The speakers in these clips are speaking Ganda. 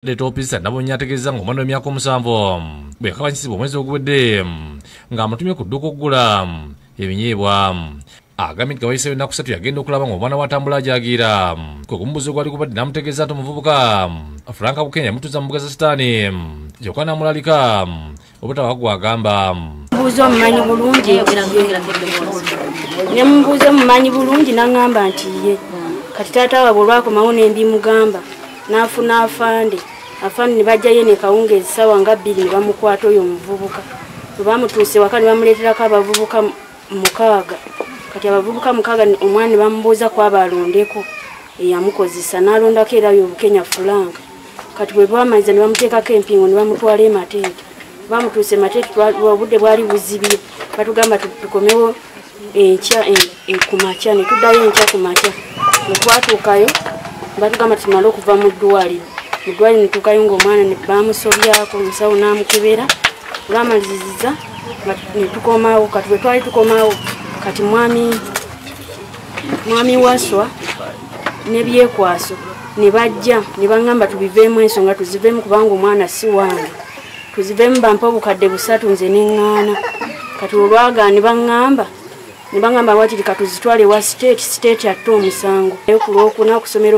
Leto opisa nabo nyategeza ng'omwana w'emyaka 7 bwe yakabanyisibwa omwezi oguwedde ng'amutumye ku dduuka okugula ebinyeebwa. Agambye nti gawayise ennaku 3 yagenda okulaba ng'omwana watambula ajagira kwe kumubuuza gwali kubadde n'amutegeeza ati omuvubuka Frank Bukenya yamutuuza mu mbuga za sitaani kyokka n'amulalika obutaba gwagamba. Mbuuza omumanyi bulungi ne mbuuza omumanyi bulungi n'aŋŋamba nti ye kati taata waabwe olwakomawo ne mbimugamba n'afuna afande ne bajjayo ne kawungeezi ssaawa nga 2 ne bamukwata oyo omuvubuka. Bwe bamutuuse waka ne bamuleeterako abavubuka 6. Kati abavubuka 6 omwana ne bamubuuza ku abalondeko eyamukozesa n'alondako era yo Bukenya Frank. Kati bwe bamaliza ne bamuteekako empingo ne bamutwala e Mateete. Bamutuuse Mateete obudde bwali buzibye batugamba tukomewo enkya kumakya ne tuddayo enkya kumakya ne twatuukayo batugamba tumale okuva mu ddwaliro ne tukayo ng'omwana ne bamusobyako omusawo n'amukebera olwamaliziza ne tukomawo. Kati bwe twali tukomawo kati mwami Waswa ne Byekwaso ne bajja ne baŋŋamba tubiveemu ensonga tuziveemu kubanga omwana si wange tuziveemu bampa obukadde 3 nze n'eŋŋaana. Kati olwagaana ne baŋŋamba wakiri katuzitwale wa state atte omusango naye ku Lwokuna okusomera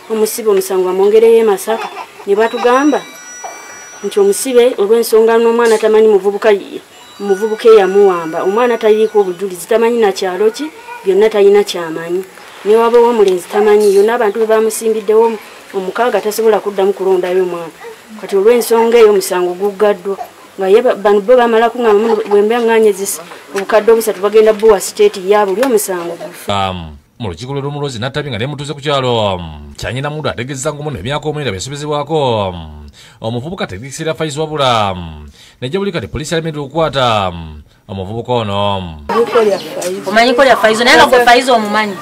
omusibe omusango bamwongereyo e Masaka ne batugamba nti omusibe olw'ensonga n'omwana tamanyi muvubuka eyamuwamba omwana taliiko obujulizi tamanyi na kyalo ki byonna talina kyamanyi ne wabawo omulenzi tamanyi yonna abantu be bamusimbiddewo 6 tasobola kuddamu kulondayo omwana. Kati olw'ensonga eyo omusango guggaddwa nga ye bano bo bamala kuŋŋamba bwemba ŋŋaanyezisa obukadde 3 bagenda bbuwa state ya buli omusango gufa. Mu lukiiko lw'Omulozi Nattabi nga nemutuuze ku kyalo kyanyina mudu ategeeza ng'omwana emyaka 9 byasobezebwako omuvubuka tegisira Faiz wabula nejja buli kati poliisi alemeddwa okukwata omuvubuka ono. Omanyi ko lya Faiz naye nga gwe Faiz omumanyi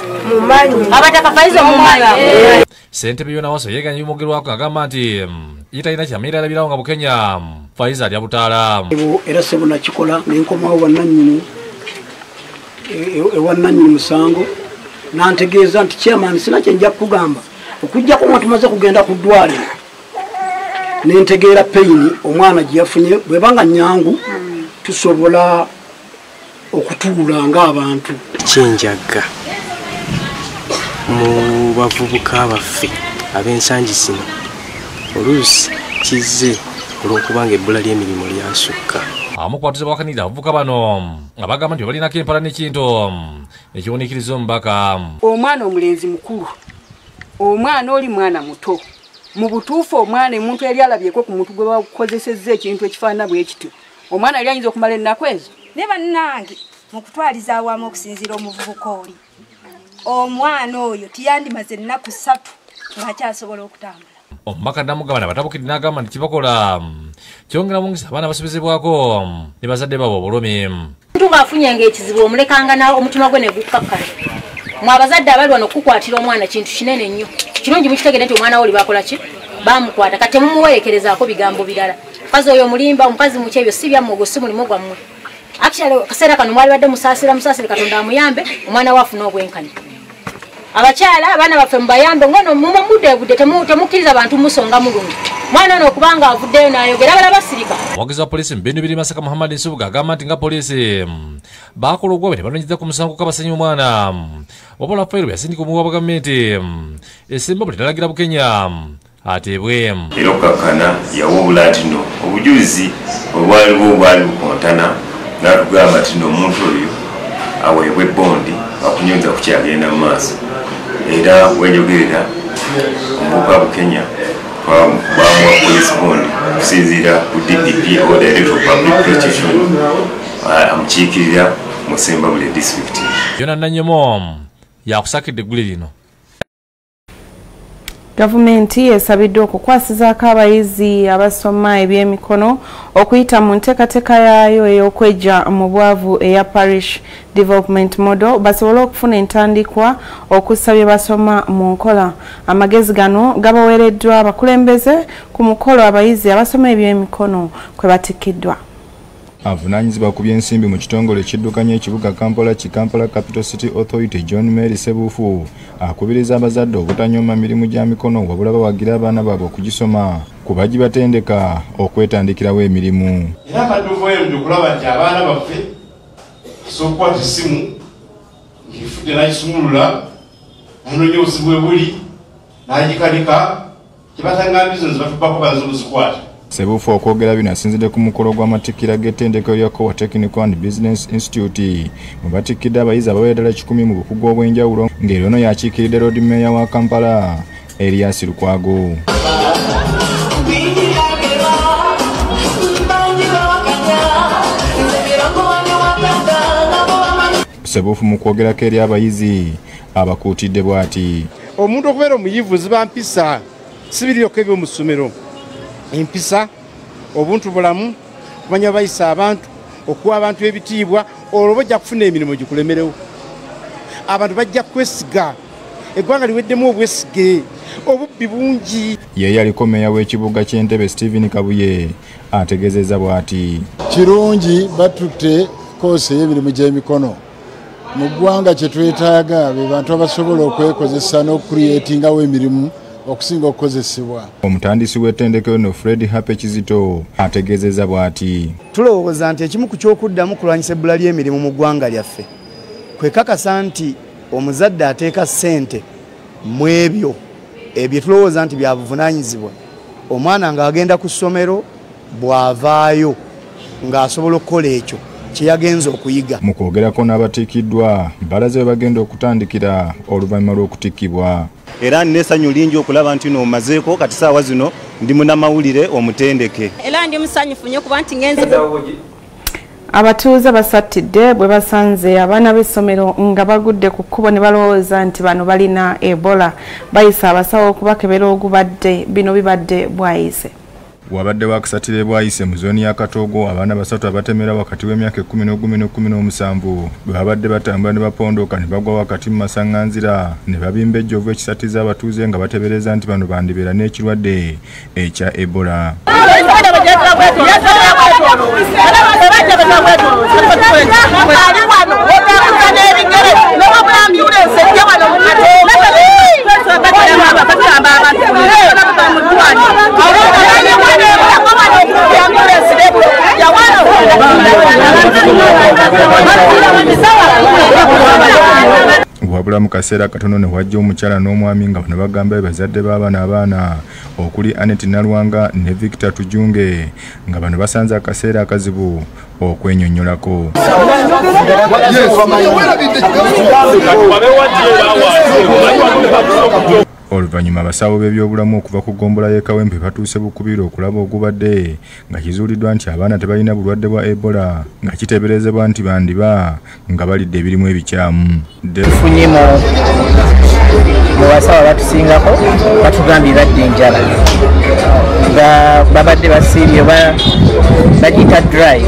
abataka Faiz omumanyi. Ssentebe Yonawaso yeeganya bimogerwako agamba nti ye talina kyamira alabirawo nga Bukenya Faiz alya butaala. Era sebo nakikola nenkomawo bannannyini ewannannyini musango nantegeeza nti chairman sina kye nja kugamba okujjako mwe tumaze kugenda ku ddwaliro nentegeera peyini omwana gye yafunye bwebanga nyangu tusobola okutuula ng'abantu. Kyenjaga mu bavubuka baffe ab'ensangi zino oluusi kize olw'okubanga ebbula ly'emirimu lyasukka. Amukwatuza bakanira abavubuka bano abagamba nti balinako empala n'ekintu ekiwuniikiriza omubaka. Omwana omulenzi mukulu omwana oli mwana muto mu butuufu omwana omuntu yali alabyeko ku muntu gwe bakozesezza ekintu ekifaanana bwe kityo omwana yali ayinza okumala ennaku ezo. Ne bannange mu kutwaliza awamu okusinziira omuvubuka oli omwana oyo tiyandimaze ennaku 3 ng'akyasobola okutambula. Omubaka namugamba nabatabukidde n'agamba nti kibakola kyongera bungisa abaana basomezebwako ne bazadde baabwe obulumi. Omuntu ng'afunyanga ekizibu omulekanga na omutima gwe ne gukkakala. Mwe abazadde abali wano okukwatira omwana kintu kinene nnyo. Kirungi mukitegedde nti omwana oli bakola ki bamukwata kati mumuwerekerezaako bigambo birala. Mukazi oyo mulimba omukazi muki ebyo si byammwe si mulimu gwammwe. Actually kaseera kano mwali badde musaasira Katonda amuyambe omwana wafuna obwenkanya. Abakyala abaana baffe mubayambe ngono mumudde temukkiriza abantu musonga mulungi mwana ono okubanga avuddeyo n'ayogera abala basirika. Omwogezi wa poliisi mu Bindubiri Masaka Muhammad Nsubuga agamba nti nga poliisi bakola ogwabe tebanonyeza ku musango kabasenya omwana wabula fayiro yasindika omuwa wa gavumenti esemba buli talagira Bukenya ateebwe. Era okukakkana yawubula ati no obujulizi obwaliwo bwali bukontana n'atugamba ati no omuntu oyo aweebwe bondi akunyonza kukyagenda mu maaso. Era wenjogerera omuvubuka Bukenya bamuwa police bond okusinziira ku DPP or Director of Public Protection amukiikirira mu Sembabule district. Yona Nanyemo yakusakidde eggulu lino. Gavumenti esabiddwa okukwasizaako abayizi abasoma ebyemikono okuyita mu nteekateeka yaayo ey'okwejja mu bwavu eya Parish Development Model basobole okufuna entandikwa okussa bye basoma mu nkola. Amagezi gano gabaweereddwa abakulembeze ku mukolo abayizi abasoma ebyemikono kwe batikkiddwa. Avunaanyizibwa ku by'ensimbi mu kitongole ekiddukanya ekibuga Kampala Kampala Capital City Authority John Mary Sebufu akubiriza abazadde obutanyooma mirimu gya mikono wabula bawagira abaana baabwe okugisoma kuba gibatendeka okwetandikirawo emirimu. Era kaduvoyo okulaba nti abaana baffe sokukwata essimu ng'efudde n'agisumulula nanoonya obuzibu bwe buli n'agikanika kyebatangambizo nzibatubbako baza okuzikwata. Sebufu okwogera bino asinzidde ku mukolo gw'amatikkira g'ettendekero lya Kowa Technical and Business Institute mwe batikkidde abayizi abawera ddala 10 mu bukugu obw'enjawulo ng'era ono yakiikiridde Road Mayor wa Kampala Elias Lukwago. Sebufu mu kwogerako eri abayizi abakuutidde bw'ati. Omuntu okubeera omuyivu ziba mpisa sibirirako eby'omu ssomero. Empisa, obuntu bulamu, kumanya bayisa abantu, okuwa abantu ebitiibwa, olwo bajja kufuna emirimu gikulemerewo. Abantu bajja kwesiga. Eggwanga liweddemu obwesige, obubbi bungi. Ye yaliko meeya w'ekibuga ky'Entebbe Stephen Kabuye ategeezezza bw'ati. Kirungi batutte koosi ey'emirimu gy'emikono. Mu ggwanga kye twetaaga be bantu abasobola okwekozesa n'okucreatingawo emirimu okusinga okukozesebwa. Omutandisi w'ettendekero no Fred Happy Kizito ategeezezza bw'ati. Tulowooza nti ekimu ku ky'okuddamu kulwanyisa ebbula ly'emirimu mu ggwanga lyaffe kwekakasa nti omuzadde ateeka ssente mu ebyo tulowooza nti bya buvunaanyizibwa. Omwana ng'agenda ku ssomero bw'avaayo ng'asobola okukola ekyo kye yagenza okuyiga. Mu kwogerako n'abatiikiddwa balaze we bagenda okutandikira oluvannyuma lw'okutikkibwa. Era nessanyu lingi okulaba nti nomazeeko kati saawa zino ndi munnamawulire omutendeke. Era ndi musanyufu nnyo kuba nti ngenze. Abatuuze basattidde bwe basanze abaana b'essomero nga bagudde ku kkubo ne balowooza nti bano balina Ebola. Bayisa abasawo okubakebera ogubadde bino bibadde bwayise. Wabadde wakasatire bwayise mu zooni ya Katogo abaana basatu abatemera wakati w'emyaka 11 ne 17 bwe babadde batambula ne bapondoka ne bagwa wakati mu masaŋŋanzira ne babimba ejjovu ekisatiza abatuuze nga batebereza nti bano bandibeera n'ekirwadde ekya Ebola. Wabula mu kaseera katono ne wajja omukyala n'omwami nga bano bagamba bazadde b'abaana okuli Annette Nalwanga ne Victor Tujunge nga bano basanze akaseera akazibu okwenyonnyolako. Oluvannyuma abasawo b'ebyobulamu okuva ku ggombolola y'e Kawempe batuuse Bukubira okulaba ogubadde nga kizuuliddwa nti abaana tebalina bulwadde bwa Ebola nga kiteeberezebwa nti bandiba nga balidde ebirimu ebikyamu. Tufunye mu basawo batusingako batugambye badde enjala nga babadde basiibye bagiyita drive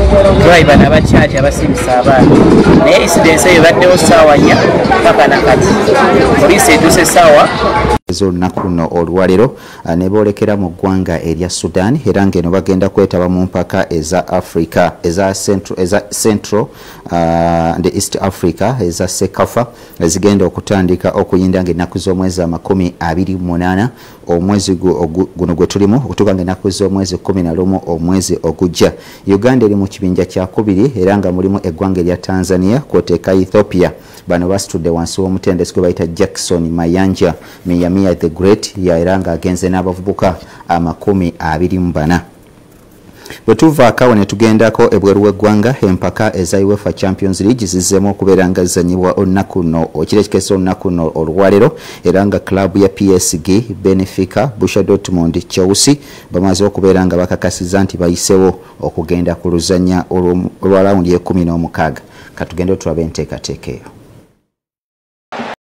bano abakyaki abasiibisa abaana naye incidence eyo baddewo ssaawa 4 paka nakati poliisi etuuse essaawa olunaku luno olwaleero ne boolekera mu ggwanga erya Sudan era ng'eno bagenda kwetaba mu mpaka eza Africa eza Central and East Africa eza Sekafa zigenda okutandika okuyinda ng'ennaku z'omwezi 28 omwezi guno gwe tulimu okutuuka ng'ennaku z'omwezi 11 omwezi ogujja. Uganda eri mu kibinja kya kubiri era nga mulimu eggwanga erya Tanzania kwoteeka Ethiopia. Bano basitudde wansi w'omutendesi gwe bayita Jackson Mayanja Miyamia the Great era nga agenze n'abavubuka 24. Bwe tuvaako ne tugendako ebweru w'eggwanga empaka eza UEFA Champions League zizzeemu okubeera nga zizanyibwa olunaku luno ekirekikesa olunaku luno olwaleero era nga klabu ya PSG, Benfica, Borussia Dortmund, Chelsea bamaze okubeera nga bakakasiza nti bayisewo okugenda ku luzannya olwa raundi ye 16. Katugende tulabe enteekateeka eyo.